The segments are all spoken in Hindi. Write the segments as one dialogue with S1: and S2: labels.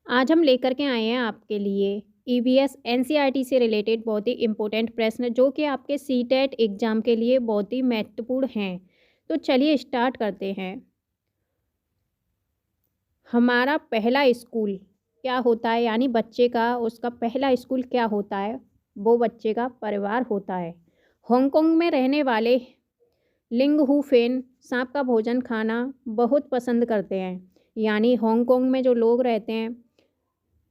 S1: आज हम लेकर के आए हैं आपके लिए ईवीएस एनसीईआरटी से रिलेटेड बहुत ही इम्पोर्टेंट प्रश्न जो कि आपके सीटेट एग्ज़ाम के लिए बहुत ही महत्वपूर्ण हैं। तो चलिए स्टार्ट करते हैं। हमारा पहला स्कूल क्या होता है? यानी बच्चे का उसका पहला स्कूल क्या होता है? वो बच्चे का परिवार होता है। हांगकांग में रहने वाले लिंग हू फेन सांप का भोजन खाना बहुत पसंद करते हैं। यानी हांगकांग में जो लोग रहते हैं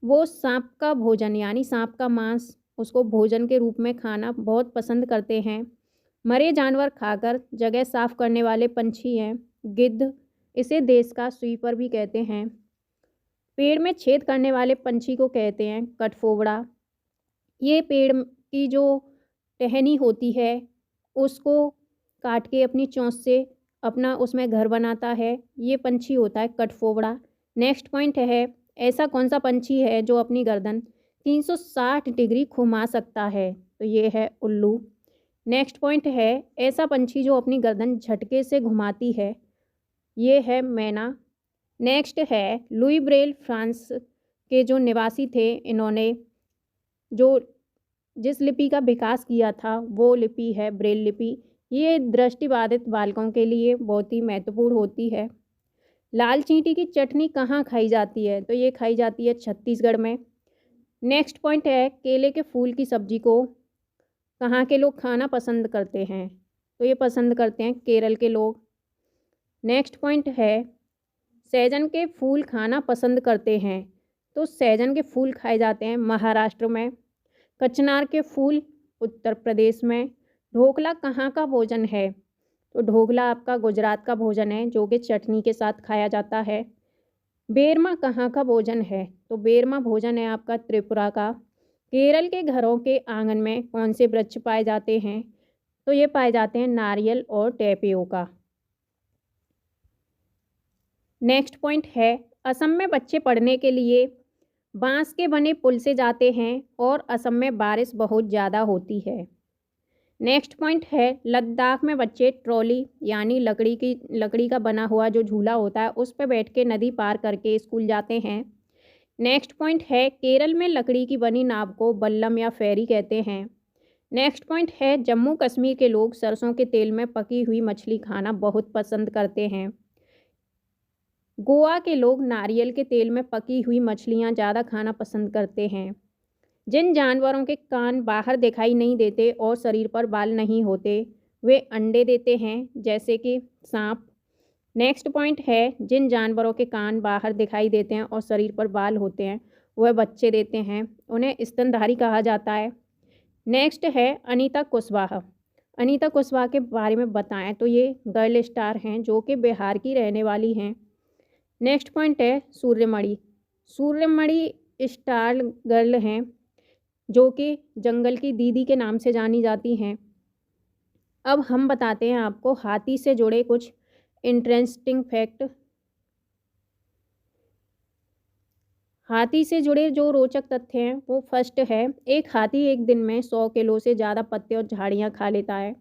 S1: वो सांप का भोजन यानी सांप का मांस उसको भोजन के रूप में खाना बहुत पसंद करते हैं। मरे जानवर खाकर जगह साफ करने वाले पंछी हैं गिद्ध। इसे देश का स्वीपर भी कहते हैं। पेड़ में छेद करने वाले पंछी को कहते हैं कठफोवड़ा। ये पेड़ की जो टहनी होती है उसको काट के अपनी चोंच से अपना उसमें घर बनाता है। ये पंछी होता है कठफोवड़ा। नेक्स्ट पॉइंट है, ऐसा कौन सा पंछी है जो अपनी गर्दन 360 डिग्री घुमा सकता है? तो ये है उल्लू। नेक्स्ट पॉइंट है, ऐसा पंछी जो अपनी गर्दन झटके से घुमाती है, ये है मैना। नेक्स्ट है लुई ब्रेल, फ्रांस के जो निवासी थे, इन्होंने जो जिस लिपि का विकास किया था वो लिपि है ब्रेल लिपि। ये दृष्टिबाधित बालकों के लिए बहुत ही महत्वपूर्ण होती है। लाल चींटी की चटनी कहाँ खाई जाती है? तो ये खाई जाती है छत्तीसगढ़ में। नेक्स्ट पॉइंट है, केले के फूल की सब्जी को कहाँ के लोग खाना पसंद करते हैं? तो ये पसंद करते हैं केरल के लोग। नेक्स्ट पॉइंट है, सहजन के फूल खाना पसंद करते हैं। तो सहजन के फूल खाए जाते हैं महाराष्ट्र में। कचनार के फूल उत्तर प्रदेश में। ढोकला कहाँ का भोजन है? तो ढोकला आपका गुजरात का भोजन है जो कि चटनी के साथ खाया जाता है। बेरमा कहाँ का भोजन है? तो बेरमा भोजन है आपका त्रिपुरा का। केरल के घरों के आंगन में कौन से वृक्ष पाए जाते हैं? तो ये पाए जाते हैं नारियल और टेपियोका। नेक्स्ट पॉइंट है, असम में बच्चे पढ़ने के लिए बांस के बने पुल से जाते हैं और असम में बारिश बहुत ज़्यादा होती है। नेक्स्ट पॉइंट है, लद्दाख में बच्चे ट्रॉली यानी लकड़ी का बना हुआ जो झूला होता है उस पर बैठ के नदी पार करके स्कूल जाते हैं। नेक्स्ट पॉइंट है, केरल में लकड़ी की बनी नाव को बल्लम या फेरी कहते हैं। नेक्स्ट पॉइंट है, जम्मू कश्मीर के लोग सरसों के तेल में पकी हुई मछली खाना बहुत पसंद करते हैं। गोवा के लोग नारियल के तेल में पकी हुई मछलियाँ ज़्यादा खाना पसंद करते हैं। जिन जानवरों के कान बाहर दिखाई नहीं देते और शरीर पर बाल नहीं होते वे अंडे देते हैं, जैसे कि सांप। नेक्स्ट पॉइंट है, जिन जानवरों के कान बाहर दिखाई देते हैं और शरीर पर बाल होते हैं वह बच्चे देते हैं, उन्हें स्तनधारी कहा जाता है। नेक्स्ट है अनीता कुशवाहा। अनीता कुशवाहा के बारे में बताएं तो ये गर्ल स्टार हैं जो कि बिहार की रहने वाली हैं। नेक्स्ट पॉइंट है सूर्यमणि। सूर्यमणि स्टार गर्ल हैं जो कि जंगल की दीदी के नाम से जानी जाती हैं। अब हम बताते हैं आपको हाथी से जुड़े कुछ इंटरेस्टिंग फैक्ट। हाथी से जुड़े जो रोचक तथ्य हैं वो फर्स्ट है, एक हाथी एक दिन में 100 किलो से ज़्यादा पत्ते और झाड़ियाँ खा लेता है।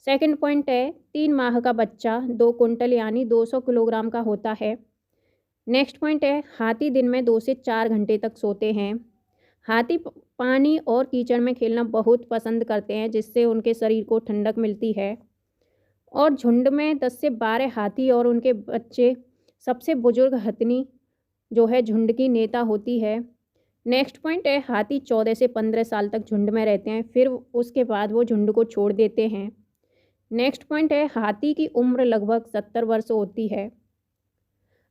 S1: सेकंड पॉइंट है, 3 माह का बच्चा 2 कुंटल यानी 200 किलोग्राम का होता है। नेक्स्ट पॉइंट है, हाथी दिन में 2 से 4 घंटे तक सोते हैं। हाथी पानी और कीचड़ में खेलना बहुत पसंद करते हैं जिससे उनके शरीर को ठंडक मिलती है। और झुंड में 10 से 12 हाथी और उनके बच्चे सबसे बुजुर्ग हथनी जो है झुंड की नेता होती है। नेक्स्ट पॉइंट है, हाथी 14 से 15 साल तक झुंड में रहते हैं, फिर उसके बाद वो झुंड को छोड़ देते हैं। नेक्स्ट पॉइंट है, हाथी की उम्र लगभग 70 वर्ष होती है।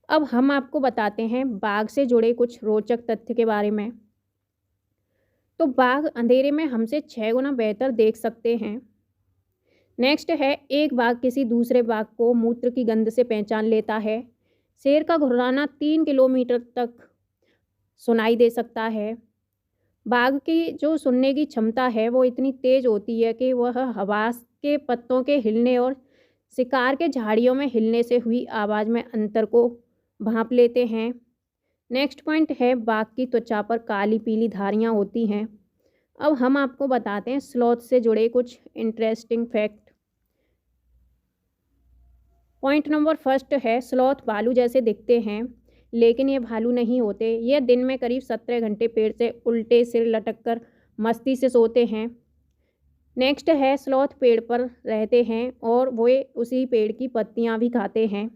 S1: अब हम आपको बताते हैं बाघ से जुड़े कुछ रोचक तथ्य के बारे में। तो बाघ अंधेरे में हमसे 6 गुना बेहतर देख सकते हैं। नेक्स्ट है, एक बाघ किसी दूसरे बाघ को मूत्र की गंध से पहचान लेता है। शेर का घुर्राना 3 किलोमीटर तक सुनाई दे सकता है। बाघ की जो सुनने की क्षमता है वो इतनी तेज होती है कि वह हवा के पत्तों के हिलने और शिकार के झाड़ियों में हिलने से हुई आवाज़ में अंतर को भांप लेते हैं। नेक्स्ट पॉइंट है, बाघ की त्वचा पर काली पीली धारियाँ होती हैं। अब हम आपको बताते हैं स्लॉथ से जुड़े कुछ interesting fact. Point number first है, स्लॉथ भालू जैसे दिखते हैं। लेकिन ये भालू नहीं होते। ये दिन में करीब 17 घंटे पेड़ से उल्टे सिर लटक कर मस्ती से सोते हैं। नेक्स्ट है स्लॉथ पेड़ पर रहते हैं और वे उसी पेड़ की पत्तियां भी खाते हैं।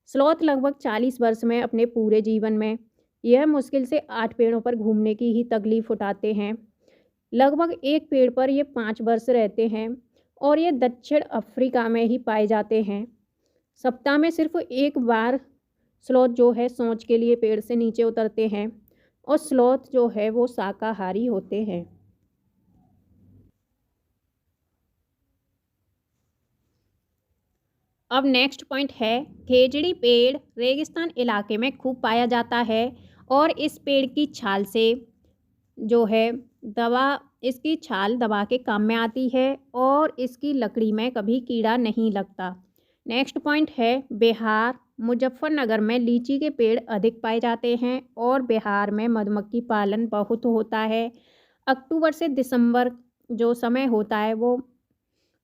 S1: स्लॉथ लगभग 40 वर्ष में अपने पूरे जीवन में यह मुश्किल से 8 पेड़ों पर घूमने की ही तकलीफ उठाते हैं। लगभग एक पेड़ पर ये 5 वर्ष रहते हैं और ये दक्षिण अफ्रीका में ही पाए जाते हैं। सप्ताह में सिर्फ एक बार स्लॉथ जो है सोच के लिए पेड़ से नीचे उतरते हैं और स्लॉथ जो है वो शाकाहारी होते हैं। अब नेक्स्ट पॉइंट है खेजड़ी पेड़ रेगिस्तान इलाके में खूब पाया जाता है और इस पेड़ की छाल से जो है दवा इसकी छाल दवा के काम में आती है और इसकी लकड़ी में कभी कीड़ा नहीं लगता। नेक्स्ट पॉइंट है बिहार मुजफ्फरनगर में लीची के पेड़ अधिक पाए जाते हैं और बिहार में मधुमक्खी पालन बहुत होता है। अक्टूबर से दिसंबर जो समय होता है वो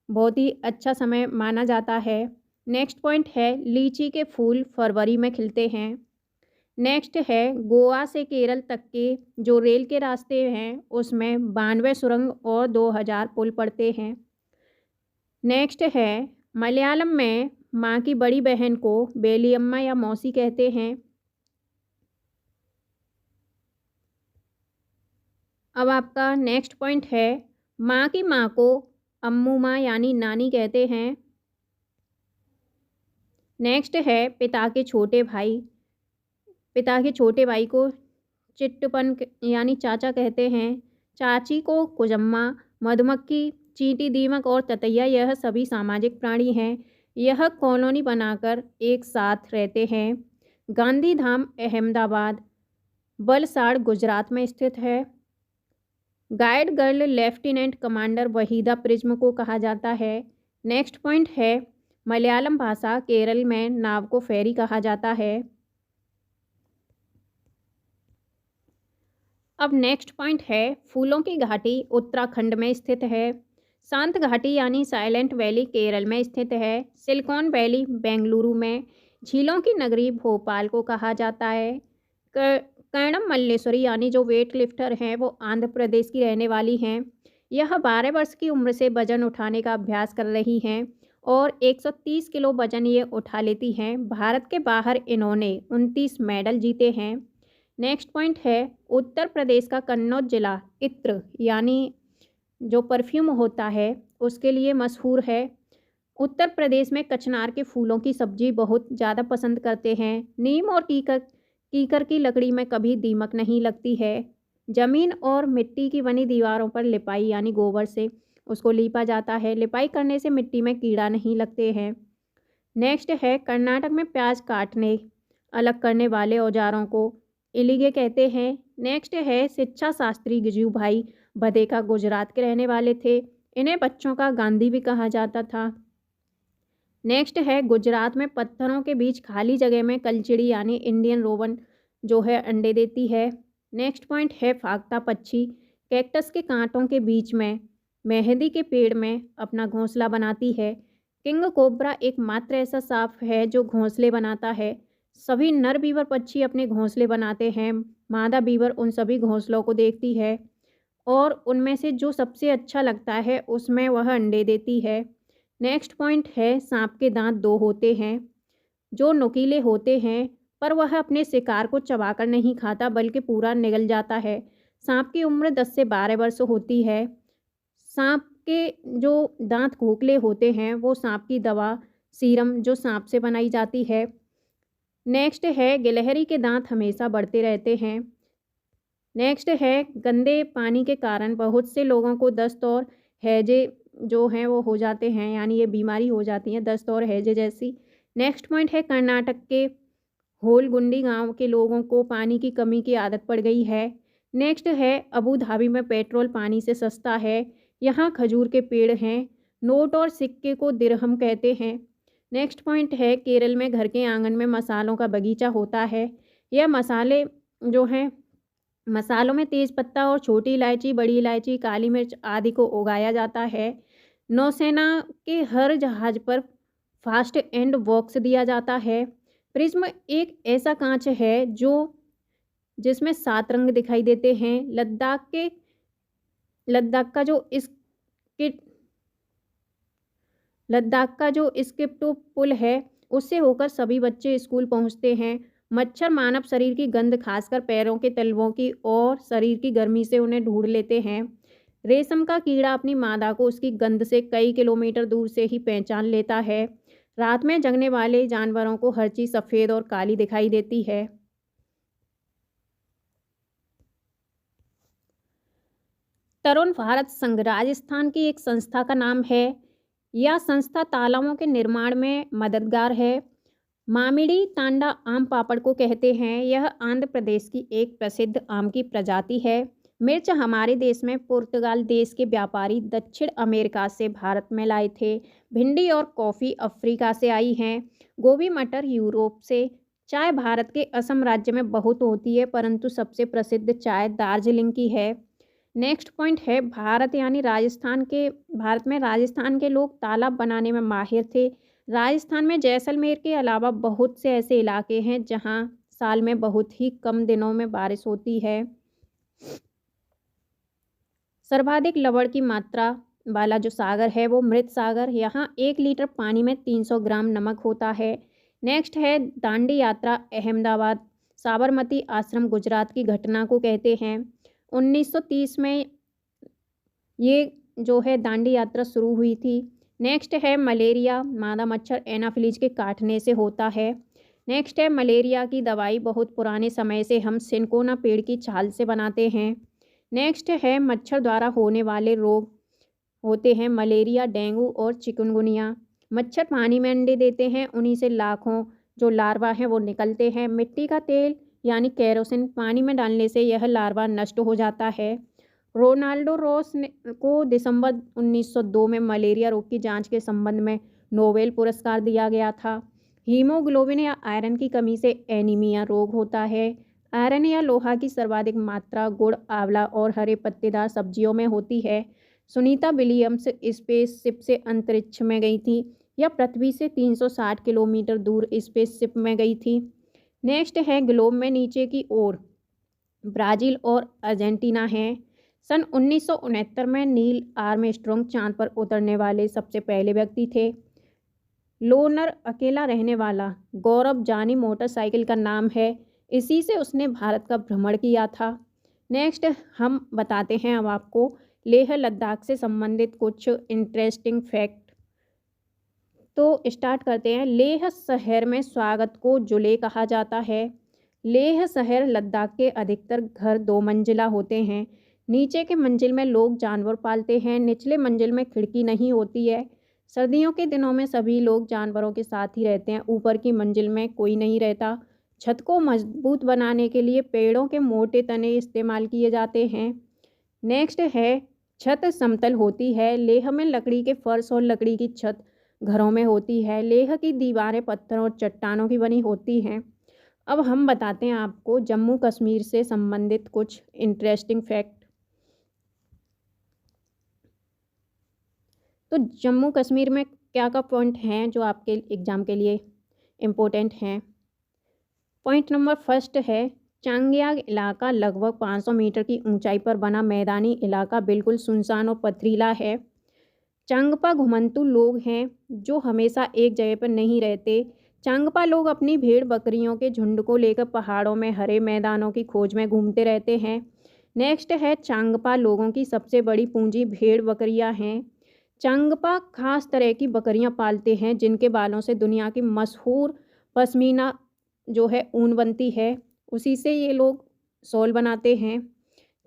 S1: बहुत ही अच्छा समय माना जाता है। नेक्स्ट पॉइंट है लीची के फूल फरवरी में खिलते हैं। नेक्स्ट है गोवा से केरल तक के जो रेल के रास्ते हैं उसमें 92 सुरंग और 2000 पुल पड़ते हैं। नेक्स्ट है मलयालम में माँ की बड़ी बहन को बेलियम्मा या मौसी कहते हैं। अब आपका नेक्स्ट पॉइंट है माँ की माँ को अम्मू माँ यानी नानी कहते हैं। नेक्स्ट है पिता के छोटे भाई को चिट्टपन यानी चाचा कहते हैं। चाची को कुजम्मा। मधुमक्खी चींटी दीमक और ततैया यह सभी सामाजिक प्राणी हैं। यह कॉलोनी बनाकर एक साथ रहते हैं। गांधी धाम अहमदाबाद वलसाड़ गुजरात में स्थित है। Guide girl lieutenant commander Waheeda prism को कहा जाता है। नेक्स्ट पॉइंट है मलयालम भाषा केरल में नाव को फेरी कहा जाता है। अब नेक्स्ट पॉइंट है फूलों की घाटी उत्तराखंड में स्थित है। शांत घाटी यानी साइलेंट वैली केरल में स्थित है। सिलिकॉन वैली बेंगलुरु में। झीलों की नगरी भोपाल को कहा जाता है। कर्णम मल्लेश्वरी यानी जो वेट लिफ्टर हैं वो आंध्र प्रदेश की रहने वाली हैं। यह 12 वर्ष की उम्र से वजन उठाने का अभ्यास कर रही हैं और 130 किलो वजन ये उठा लेती हैं। भारत के बाहर इन्होंने 29 मेडल जीते हैं। नेक्स्ट पॉइंट है उत्तर प्रदेश का कन्नौज जिला इत्र यानी जो परफ्यूम होता है उसके लिए मशहूर है। उत्तर प्रदेश में कचनार के फूलों की सब्जी बहुत ज़्यादा पसंद करते हैं। नीम और कीकर की लकड़ी में कभी दीमक नहीं लगती है। ज़मीन और मिट्टी की बनी दीवारों पर लिपाई यानी गोबर से उसको लीपा जाता है। लिपाई करने से मिट्टी में कीड़ा नहीं लगते हैं। नेक्स्ट है कर्नाटक में प्याज काटने अलग करने वाले औजारों को इलिगे कहते हैं। नेक्स्ट है शिक्षा शास्त्री गिजू भाई बधेका गुजरात के रहने वाले थे। इन्हें बच्चों का गांधी भी कहा जाता था। नेक्स्ट है गुजरात में पत्थरों के बीच खाली जगह में कलचिड़ी यानी इंडियन रोवन जो है अंडे देती है। नेक्स्ट पॉइंट है फाख्ता पक्षी कैक्टस के कांटों के बीच में मेहंदी के पेड़ में अपना घोंसला बनाती है। किंग कोबरा एकमात्र ऐसा सांप है जो घोंसले बनाता है। सभी नर बीवर पक्षी अपने घोंसले बनाते हैं। मादा बीवर उन सभी घोंसलों को देखती है और उनमें से जो सबसे अच्छा लगता है उसमें वह अंडे देती है। नेक्स्ट पॉइंट है सांप के दांत 2 होते हैं जो नुकीले होते हैं पर वह अपने शिकार को चबाकर नहीं खाता बल्कि पूरा निगल जाता है। सांप की उम्र 10 से 12 वर्ष होती है। सांप के जो दांत खोखले होते हैं वो सांप की दवा सीरम जो सांप से बनाई जाती है। नेक्स्ट है गिलहरी के दांत हमेशा बढ़ते रहते हैं। नेक्स्ट है गंदे पानी के कारण बहुत से लोगों को दस्त और हैजे जो हैं वो हो जाते हैं यानी ये बीमारी हो जाती है दस्त और हैजे जैसी। नेक्स्ट पॉइंट है कर्नाटक के होलगुंडी गांव के लोगों को पानी की कमी की आदत पड़ गई है। नेक्स्ट है अबू धाबी में पेट्रोल पानी से सस्ता है। यहाँ खजूर के पेड़ हैं। नोट और सिक्के को दिरहम कहते हैं। नेक्स्ट पॉइंट है केरल में घर के आंगन में मसालों का बगीचा होता है। यह मसाले जो हैं मसालों में तेज़पत्ता और छोटी इलायची बड़ी इलायची काली मिर्च आदि को उगाया जाता है। नौसेना के हर जहाज़ पर फास्ट एंड बॉक्स दिया जाता है। प्रिज्म एक ऐसा कांच है जिसमें 7 रंग दिखाई देते हैं। लद्दाख का जो स्किट लद्दाख का जो स्किप्टो पुल है उससे होकर सभी बच्चे स्कूल पहुंचते हैं। मच्छर मानव शरीर की गंध, खासकर पैरों के तलवों की और शरीर की गर्मी से उन्हें ढूंढ लेते हैं। रेशम का कीड़ा अपनी मादा को उसकी गंध से कई किलोमीटर दूर से ही पहचान लेता है। रात में जगने वाले जानवरों को हर चीज़ सफ़ेद और काली दिखाई देती है। तरुण भारत संघ राजस्थान की एक संस्था का नाम है। यह संस्था तालाबों के निर्माण में मददगार है। मामिडी तांडा आम पापड़ को कहते हैं। यह आंध्र प्रदेश की एक प्रसिद्ध आम की प्रजाति है। मिर्च हमारे देश में पुर्तगाल देश के व्यापारी दक्षिण अमेरिका से भारत में लाए थे। भिंडी और कॉफ़ी अफ्रीका से आई हैं। गोभी मटर यूरोप से। चाय भारत के असम राज्य में बहुत होती है, परंतु सबसे प्रसिद्ध चाय दार्जिलिंग की है। नेक्स्ट पॉइंट है भारत में राजस्थान के लोग तालाब बनाने में माहिर थे। राजस्थान में जैसलमेर के अलावा बहुत से ऐसे इलाके हैं जहां साल में बहुत ही कम दिनों में बारिश होती है। सर्वाधिक लवण की मात्रा वाला जो सागर है वो मृत सागर। यहाँ 1 लीटर पानी में 300 ग्राम नमक होता है। नेक्स्ट है दांडी यात्रा अहमदाबाद साबरमती आश्रम गुजरात की घटना को कहते हैं। 1930 में ये जो है दांडी यात्रा शुरू हुई थी। नेक्स्ट है मलेरिया मादा मच्छर एनाफिलीज के काटने से होता है। नेक्स्ट है मलेरिया की दवाई बहुत पुराने समय से हम सिनकोना पेड़ की छाल से बनाते हैं। नेक्स्ट है मच्छर द्वारा होने वाले रोग होते हैं मलेरिया, डेंगू और चिकनगुनिया। मच्छर पानी में अंडे देते हैं, उन्हीं से लाखों जो लार्वा हैं वो निकलते हैं। मिट्टी का तेल यानी केरोसिन पानी में डालने से यह लार्वा नष्ट हो जाता है। रोनाल्डो रॉस को दिसंबर 1902 में मलेरिया रोग की जांच के संबंध में नोबेल पुरस्कार दिया गया था। हीमोग्लोबिन या आयरन की कमी से एनीमिया रोग होता है। आयरन या लोहा की सर्वाधिक मात्रा गुड़, आंवला और हरे पत्तेदार सब्जियों में होती है। सुनीता विलियम्स स्पेसशिप से अंतरिक्ष में गई थी। यह पृथ्वी से 360 किलोमीटर दूर स्पेसशिप में गई थी। नेक्स्ट है ग्लोब में नीचे की ओर ब्राज़ील और अर्जेंटीना हैं। सन 1969 में नील आर्मस्ट्रॉन्ग चांद पर उतरने वाले सबसे पहले व्यक्ति थे। लोनर अकेला रहने वाला गौरव जानी मोटरसाइकिल का नाम है, इसी से उसने भारत का भ्रमण किया था। नेक्स्ट हम बताते हैं अब आपको लेह लद्दाख से संबंधित कुछ इंटरेस्टिंग फैक्ट। तो स्टार्ट करते हैं। लेह शहर में स्वागत को जुले कहा जाता है। लेह शहर लद्दाख के अधिकतर घर 2 मंजिला होते हैं। नीचे के मंजिल में लोग जानवर पालते हैं, निचले मंजिल में खिड़की नहीं होती है। सर्दियों के दिनों में सभी लोग जानवरों के साथ ही रहते हैं, ऊपर की मंजिल में कोई नहीं रहता। छत को मजबूत बनाने के लिए पेड़ों के मोटे तने इस्तेमाल किए जाते हैं। नेक्स्ट है छत समतल होती है। लेह में लकड़ी के फर्श और लकड़ी की छत घरों में होती है। लेह की दीवारें पत्थरों और चट्टानों की बनी होती हैं। अब हम बताते हैं आपको जम्मू कश्मीर से संबंधित कुछ इंटरेस्टिंग फैक्ट। तो जम्मू कश्मीर में क्या क्या पॉइंट हैं जो आपके एग्ज़ाम के लिए इम्पोर्टेंट हैं। पॉइंट नंबर फर्स्ट है चांगयाग इलाका लगभग 500 मीटर की ऊंचाई पर बना मैदानी इलाका बिल्कुल सुनसान और पथरीला है। चांगपा घुमंतू लोग हैं जो हमेशा एक जगह पर नहीं रहते। चांगपा लोग अपनी भेड़ बकरियों के झुंड को लेकर पहाड़ों में हरे मैदानों की खोज में घूमते रहते हैं। नेक्स्ट है चांगपा लोगों की सबसे बड़ी पूंजी भेड़ बकरियां हैं। चांगपा खास तरह की बकरियां पालते हैं जिनके बालों से दुनिया की मशहूर पश्मीना जो है ऊन बनती है, उसी से ये लोग शॉल बनाते हैं।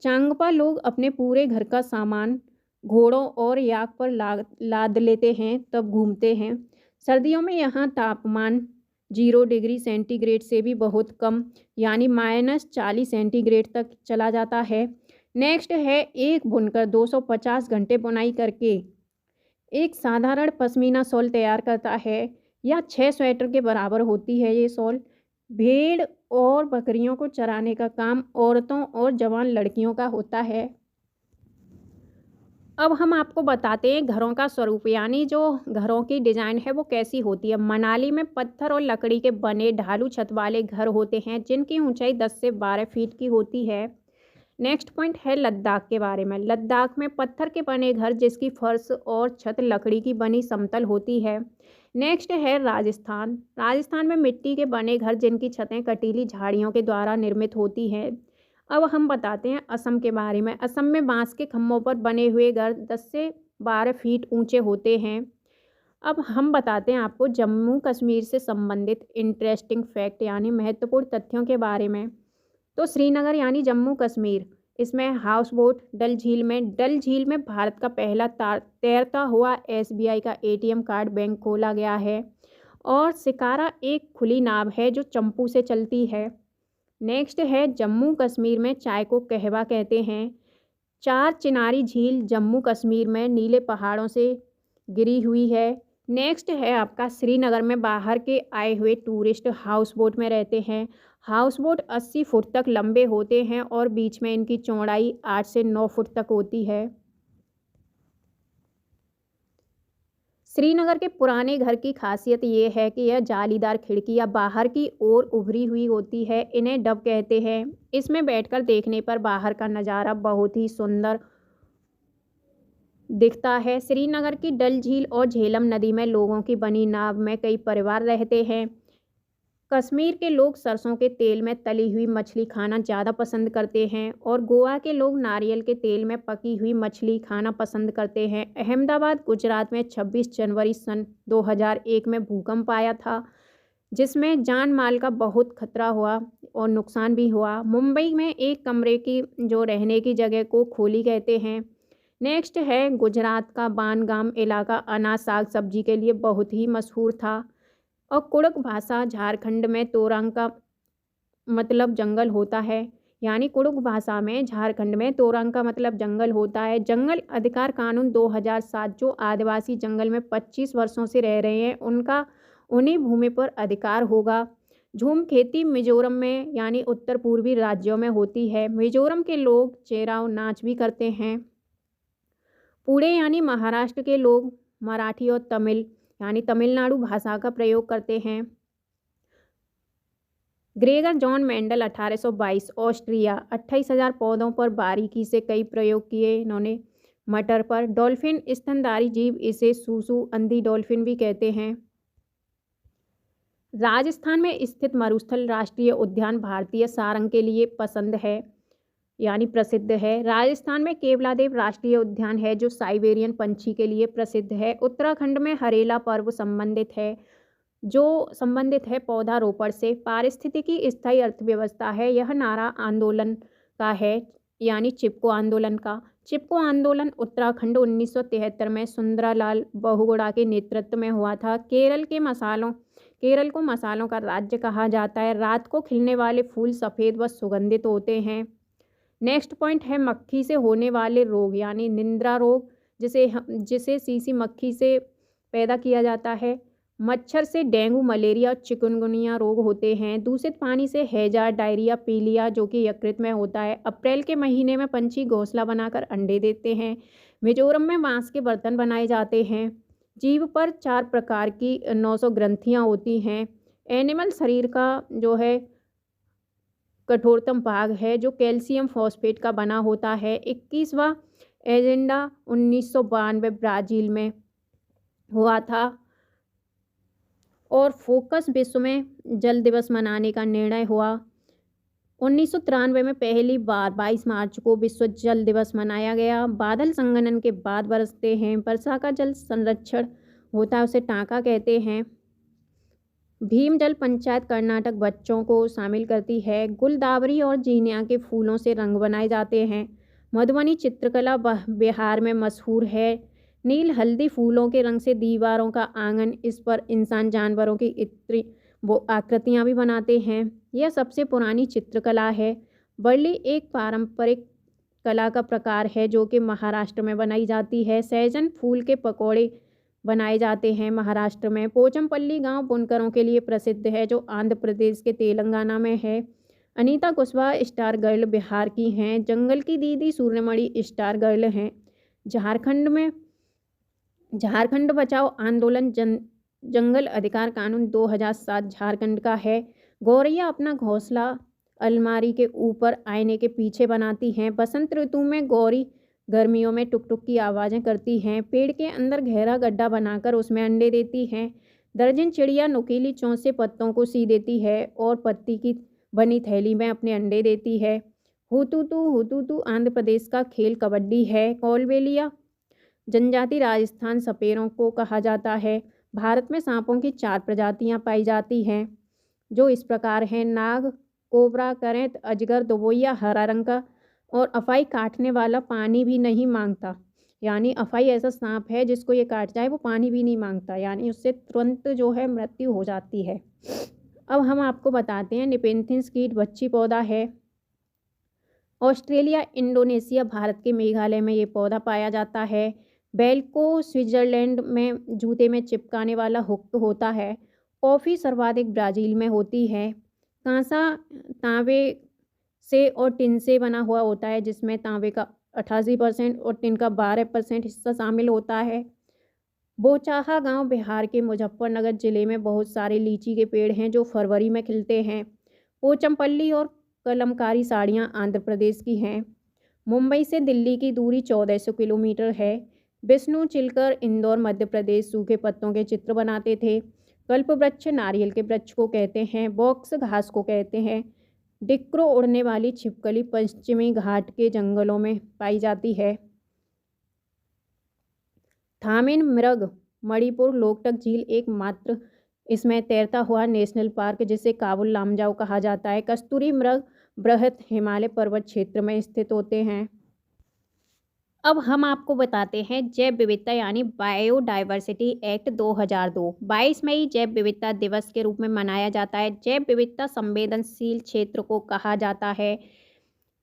S1: चांगपा लोग अपने पूरे घर का सामान घोड़ों और याक पर लाद लेते हैं तब घूमते हैं। सर्दियों में यहाँ तापमान 0 डिग्री सेंटीग्रेड से भी बहुत कम यानी -40 सेंटीग्रेड तक चला जाता है। नेक्स्ट है एक बुनकर 250 घंटे बुनाई करके एक साधारण पश्मीना शॉल तैयार करता है। यह 6 स्वेटर के बराबर होती है ये शॉल। भेड़ और बकरियों को चराने का काम औरतों और जवान लड़कियों का होता है। अब हम आपको बताते हैं घरों का स्वरूप, यानी जो घरों की डिज़ाइन है वो कैसी होती है। मनाली में पत्थर और लकड़ी के बने ढालू छत वाले घर होते हैं जिनकी ऊंचाई 10 से 12 फीट की होती है। नेक्स्ट पॉइंट है लद्दाख के बारे में। लद्दाख में पत्थर के बने घर जिसकी फर्श और छत लकड़ी की बनी समतल होती है। नेक्स्ट है राजस्थान। राजस्थान में मिट्टी के बने घर जिनकी छतें कटीली झाड़ियों के द्वारा निर्मित होती हैं। अब हम बताते हैं असम के बारे में। असम में बांस के खम्भों पर बने हुए घर 10 से 12 फीट ऊंचे होते हैं। अब हम बताते हैं आपको जम्मू कश्मीर से संबंधित इंटरेस्टिंग फैक्ट यानी महत्वपूर्ण तथ्यों के बारे में। तो श्रीनगर यानी जम्मू कश्मीर, इसमें हाउस बोट डल झील में भारत का पहला तैरता हुआ एसबीआई का एटीएम कार्ड बैंक खोला गया है। और शिकारा एक खुली नाव है जो चंपू से चलती है। नेक्स्ट है जम्मू कश्मीर में चाय को कहवा कहते हैं। चार चिनारी झील जम्मू कश्मीर में नीले पहाड़ों से गिरी हुई है। नेक्स्ट है आपका श्रीनगर में बाहर के आए हुए टूरिस्ट हाउस बोट में रहते हैं। हाउस बोट 80 फुट तक लंबे होते हैं और बीच में इनकी चौड़ाई 8 से 9 फुट तक होती है। श्रीनगर के पुराने घर की खासियत ये है कि यह जालीदार खिड़कियां बाहर की ओर उभरी हुई होती है। इन्हें डब कहते हैं। इसमें बैठकर देखने पर बाहर का नज़ारा बहुत ही सुंदर दिखता है। श्रीनगर की डल झील और झेलम नदी में लोगों की बनी नाव में कई परिवार रहते हैं। कश्मीर के लोग सरसों के तेल में तली हुई मछली खाना ज़्यादा पसंद करते हैं और गोवा के लोग नारियल के तेल में पकी हुई मछली खाना पसंद करते हैं। अहमदाबाद गुजरात में 26 जनवरी सन 2001 में भूकंप आया था जिसमें जान माल का बहुत खतरा हुआ और नुकसान भी हुआ। मुंबई में एक कमरे की जो रहने की जगह को खोली कहते हैं। नेक्स्ट है गुजरात का बानगाम इलाका अनाज साग सब्जी के लिए बहुत ही मशहूर था। और कुड़क भाषा झारखंड में तोरंग का मतलब जंगल होता है। यानी कुड़ुक भाषा में झारखंड में तोरंग का मतलब जंगल होता है। जंगल अधिकार कानून 2007 जो आदिवासी जंगल में 25 वर्षों से रह रहे हैं उनका उन्हीं भूमि पर अधिकार होगा। झूम खेती मिजोरम में यानी उत्तर पूर्वी राज्यों में होती है। मिजोरम के लोग चेराव नाच भी करते हैं। पुणे यानी महाराष्ट्र के लोग मराठी और तमिल यानी तमिलनाडु भाषा का प्रयोग करते हैं। ग्रेगर जॉन मेंडल 1822 ऑस्ट्रिया 28,000 पौधों पर बारीकी से कई प्रयोग किए इन्होंने। मटर पर डॉल्फिन स्तनधारी जीव इसे सूसू अंधी डॉल्फिन भी कहते हैं। राजस्थान में स्थित मरुस्थल राष्ट्रीय उद्यान भारतीय सारंग के लिए पसंद है यानी प्रसिद्ध है। राजस्थान में केवलादेव राष्ट्रीय उद्यान है जो साइबेरियन पंछी के लिए प्रसिद्ध है। उत्तराखंड में हरेला पर्व संबंधित है पौधारोपण से। पारिस्थितिकी स्थायी अर्थव्यवस्था है यह नारा आंदोलन का है यानी चिपको आंदोलन का। चिपको आंदोलन उत्तराखंड 1973 में सुंदरालाल बहुगुणा के नेतृत्व में हुआ था। केरल को मसालों का राज्य कहा जाता है। रात को खिलने वाले फूल सफ़ेद व सुगंधित होते हैं। नेक्स्ट पॉइंट है मक्खी से होने वाले रोग यानी निंद्रा रोग जिसे सीसी मक्खी से पैदा किया जाता है। मच्छर से डेंगू मलेरिया और चिकनगुनिया रोग होते हैं। दूषित पानी से हैजा डायरिया पीलिया जो कि यकृत में होता है। अप्रैल के महीने में पंछी घोंसला बनाकर अंडे देते हैं। मिजोरम में बांस के बर्तन बनाए जाते हैं। जीव पर 4 प्रकार की 900 ग्रंथियाँ होती हैं। एनिमल शरीर का जो है कठोरतम भाग है जो कैल्शियम फॉस्फेट का बना होता है। 21वां एजेंडा 1992 ब्राज़ील में हुआ था और फोकस विश्व में जल दिवस मनाने का निर्णय हुआ। 1993 में पहली बार 22 मार्च को विश्व जल दिवस मनाया गया। बादल संघनन के बाद बरसते हैं। वर्षा का जल संरक्षण होता है उसे टाँका कहते हैं। भीम जल पंचायत कर्नाटक बच्चों को शामिल करती है। गुलदावरी और जीनिया के फूलों से रंग बनाए जाते हैं। मधुबनी चित्रकला बिहार में मशहूर है। नील हल्दी फूलों के रंग से दीवारों का आंगन इस पर इंसान जानवरों की इत्र वो आकृतियाँ भी बनाते हैं। यह सबसे पुरानी चित्रकला है। वर्ली एक पारंपरिक कला का प्रकार है जो कि महाराष्ट्र में बनाई जाती है। सहजन फूल के पकौड़े बनाए जाते हैं महाराष्ट्र में। पोचमपल्ली गांव बुनकरों के लिए प्रसिद्ध है जो आंध्र प्रदेश के तेलंगाना में है। अनीता कुशवाहा स्टार गर्ल बिहार की हैं। जंगल की दीदी सूर्यमणि स्टार गर्ल हैं। झारखंड बचाओ आंदोलन जंगल अधिकार कानून 2007 झारखंड का है। गौरैया अपना घोंसला अलमारी के ऊपर आईने के पीछे बनाती हैं। बसंत ऋतु में गौरी गर्मियों में टुक टुक की आवाज़ें करती हैं। पेड़ के अंदर गहरा गड्ढा बनाकर उसमें अंडे देती हैं। दर्जन चिड़िया नुकीली चोंच से पत्तों को सी देती है और पत्ती की बनी थैली में अपने अंडे देती है। हुतुतु आंध्र प्रदेश का खेल कबड्डी है। कोलबेलिया जनजाति राजस्थान सपेरों को कहा जाता है। भारत में सांपों की 4 प्रजातियां पाई जाती हैं, जो इस प्रकार हैं: नाग, कोबरा, करैंत, अजगर, दोबोइया, हरा रंग का। और अफाई काटने वाला पानी भी नहीं मांगता, यानी अफाई ऐसा सांप है जिसको ये काट जाए वो पानी भी नहीं मांगता, यानी उससे तुरंत जो है मृत्यु हो जाती है। अब हम आपको बताते हैं निपेंथिस कीट बच्ची पौधा है। ऑस्ट्रेलिया, इंडोनेशिया, भारत के मेघालय में ये पौधा पाया जाता है। बैल को स्विट्जरलैंड में जूते में चिपकाने वाला हुक होता है। कॉफ़ी सर्वाधिक ब्राज़ील में होती है। कांसा तांबे से और टिन से बना हुआ होता है, जिसमें तांबे का 88% और टिन का 12% हिस्सा शामिल होता है। बोचाहा गांव बिहार के मुजफ्फरनगर ज़िले में बहुत सारे लीची के पेड़ हैं जो फरवरी में खिलते हैं। पोचमपल्ली और कलमकारी साड़ियाँ आंध्र प्रदेश की हैं। मुंबई से दिल्ली की दूरी 1400 किलोमीटर है। विष्णु चिलकर इंदौर मध्य प्रदेश सूखे पत्तों के चित्र बनाते थे। कल्प वृक्ष नारियल के वृक्ष को कहते हैं। बॉक्स घास को कहते हैं। डिक्रो उड़ने वाली छिपकली पश्चिमी घाट के जंगलों में पाई जाती है। थामिन मृग मणिपुर लोकटक झील एकमात्र इसमें तैरता हुआ नेशनल पार्क जिसे काबुल लामजाओ कहा जाता है। कस्तूरी मृग बृहत हिमालय पर्वत क्षेत्र में स्थित होते हैं। अब हम आपको बताते हैं जैव विविधता यानी बायोडाइवर्सिटी एक्ट 2002। 22 मई जैव विविधता दिवस के रूप में मनाया जाता है। जैव विविधता संवेदनशील क्षेत्र को कहा जाता है।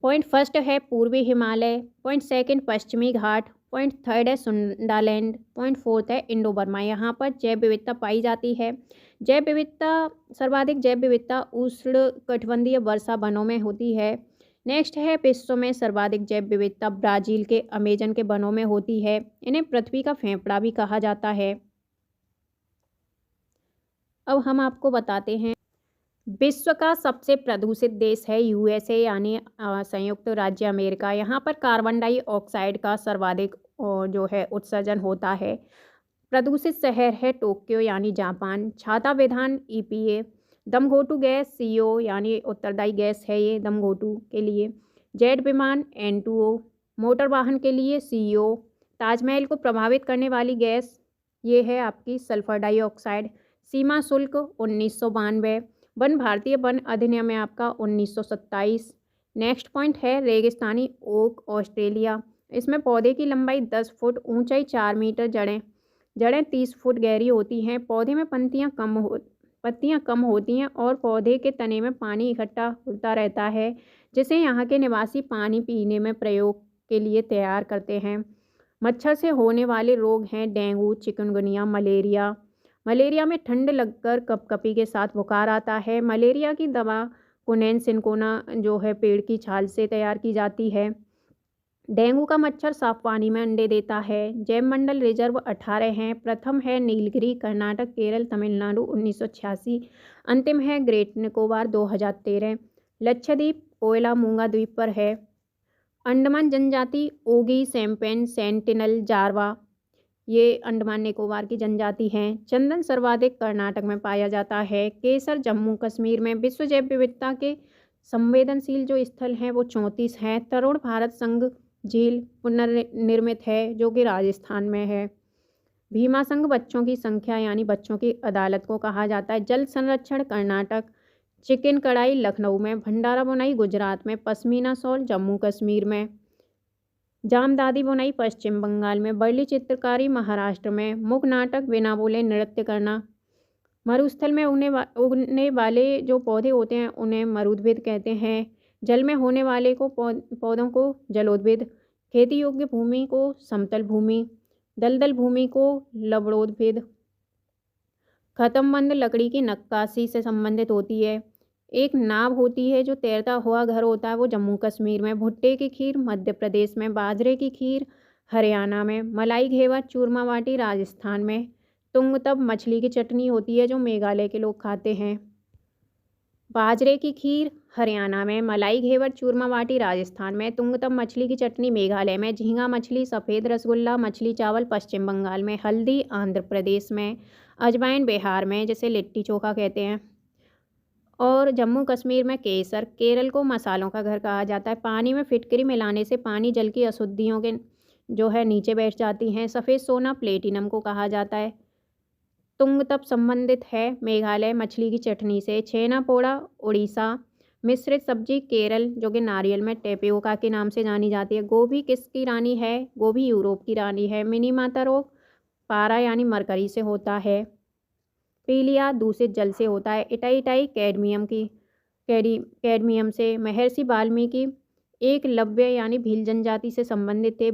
S1: पॉइंट फर्स्ट है पूर्वी हिमालय, पॉइंट सेकंड पश्चिमी घाट, पॉइंट थर्ड है सुंडालैंड, पॉइंट फोर्थ है इंडो बर्मा। यहाँ पर जैव विविधता पाई जाती है। जैव विविधता सर्वाधिक जैव विविधता उष्ण कटिबंधीय वर्षा वनों में होती है। नेक्स्ट है विश्व में सर्वाधिक जैव विविधता ब्राज़ील के अमेजन के वनों में होती है। इन्हें पृथ्वी का फेफड़ा भी कहा जाता है। अब हम आपको बताते हैं विश्व का सबसे प्रदूषित देश है यूएसए यानी संयुक्त राज्य अमेरिका। यहाँ पर कार्बन डाइऑक्साइड का सर्वाधिक जो है उत्सर्जन होता है। प्रदूषित शहर है टोक्यो यानी जापान। छाता विधान ईपीए। दमघोटू गैस सीओ यानी उत्तरदायी गैस है ये दमघोटू के लिए। जेट विमान N2O। मोटर वाहन के लिए CO। ताजमहल को प्रभावित करने वाली गैस ये है आपकी सल्फर डाइऑक्साइड। सीमा शुल्क 1992। वन भारतीय वन अधिनियम है आपका 1927। नेक्स्ट पॉइंट है रेगिस्तानी ओक ऑस्ट्रेलिया। इसमें पौधे की लंबाई 10 फुट, ऊंचाई 4 मीटर, जड़ें 30 फुट गहरी होती हैं। पौधे में पत्तियां कम होती हैं और पौधे के तने में पानी इकट्ठा होता रहता है, जिसे यहाँ के निवासी पानी पीने में प्रयोग के लिए तैयार करते हैं। मच्छर से होने वाले रोग हैं डेंगू, चिकनगुनिया, मलेरिया। मलेरिया में ठंड लगकर कपकपी के साथ बुखार आता है। मलेरिया की दवा कुनैन सिनकोना जो है पेड़ की छाल से तैयार की जाती है। डेंगू का मच्छर साफ पानी में अंडे देता है। जैव मंडल रिजर्व 18 हैं। प्रथम है नीलगिरी कर्नाटक, केरल, तमिलनाडु 1986। अंतिम है ग्रेट निकोबार 2013। लक्षद्वीप कोयला मूंगा द्वीप पर है। अंडमान जनजाति ओगी, सैम्पेन, सेंटिनल, जारवा ये अंडमान निकोबार की जनजाति हैं। चंदन सर्वाधिक कर्नाटक में पाया जाता है। केसर जम्मू कश्मीर में। विश्व जैव विविधता के संवेदनशील जो स्थल हैं वो 34 हैं। तरुण भारत संघ झील पुनर्निर्मित है जो कि राजस्थान में है। भीमा संघ बच्चों की संख्या यानी बच्चों की अदालत को कहा जाता है। जल संरक्षण कर्नाटक। चिकन कढ़ाई लखनऊ में। भंडारा बुनाई गुजरात में। पश्मीना शॉल जम्मू कश्मीर में। जामदादी बुनाई पश्चिम बंगाल में। बर्ली चित्रकारी महाराष्ट्र में। मुख नाटक बिना बोले नृत्य करना। मरुस्थल में उगने वाले जो पौधे होते हैं उन्हें मरुद्भिद कहते हैं। जल में होने वाले को पौधों को जलोद्भिद। खेती योग्य भूमि को समतल भूमि। दलदल भूमि को लवणोद्भिद। खत्मबंद लकड़ी की नक्काशी से संबंधित होती है। एक नाव होती है जो तैरता हुआ घर होता है वो जम्मू कश्मीर में। भुट्टे की खीर मध्य प्रदेश में। बाजरे की खीर हरियाणा में। मलाई घेवर चूरमा बाटी राजस्थान में। तुंगतब मछली की चटनी होती है जो मेघालय के लोग खाते हैं। बाजरे की खीर हरियाणा में। मलाई घेवर चूरमा बाटी राजस्थान में। तुंगतब मछली की चटनी मेघालय में। झींगा मछली सफ़ेद रसगुल्ला मछली चावल पश्चिम बंगाल में। हल्दी आंध्र प्रदेश में। अजवाइन बिहार में, जिसे लिट्टी चोखा कहते हैं। और जम्मू कश्मीर में केसर। केरल को मसालों का घर कहा जाता है। पानी में फिटकरी मिलाने से पानी जल की अशुद्धियों के जो है नीचे बैठ जाती हैं। सफ़ेद सोना प्लेटिनम को कहा जाता है। तुंगतब संबंधित है मेघालय मछली की चटनी से। छेना पोड़ा उड़ीसा। मिश्रित सब्जी केरल, जो कि नारियल में टेपियोका के नाम से जानी जाती है। गोभी किसकी रानी है? गोभी यूरोप की रानी है। मिनी माता रोग पारा यानी मरकरी से होता है। पीलिया दूषित जल से होता है। इटाई कैडमियम से। महर्षि वाल्मीकि एकलव्य यानी भील जनजाति से संबंधित थे।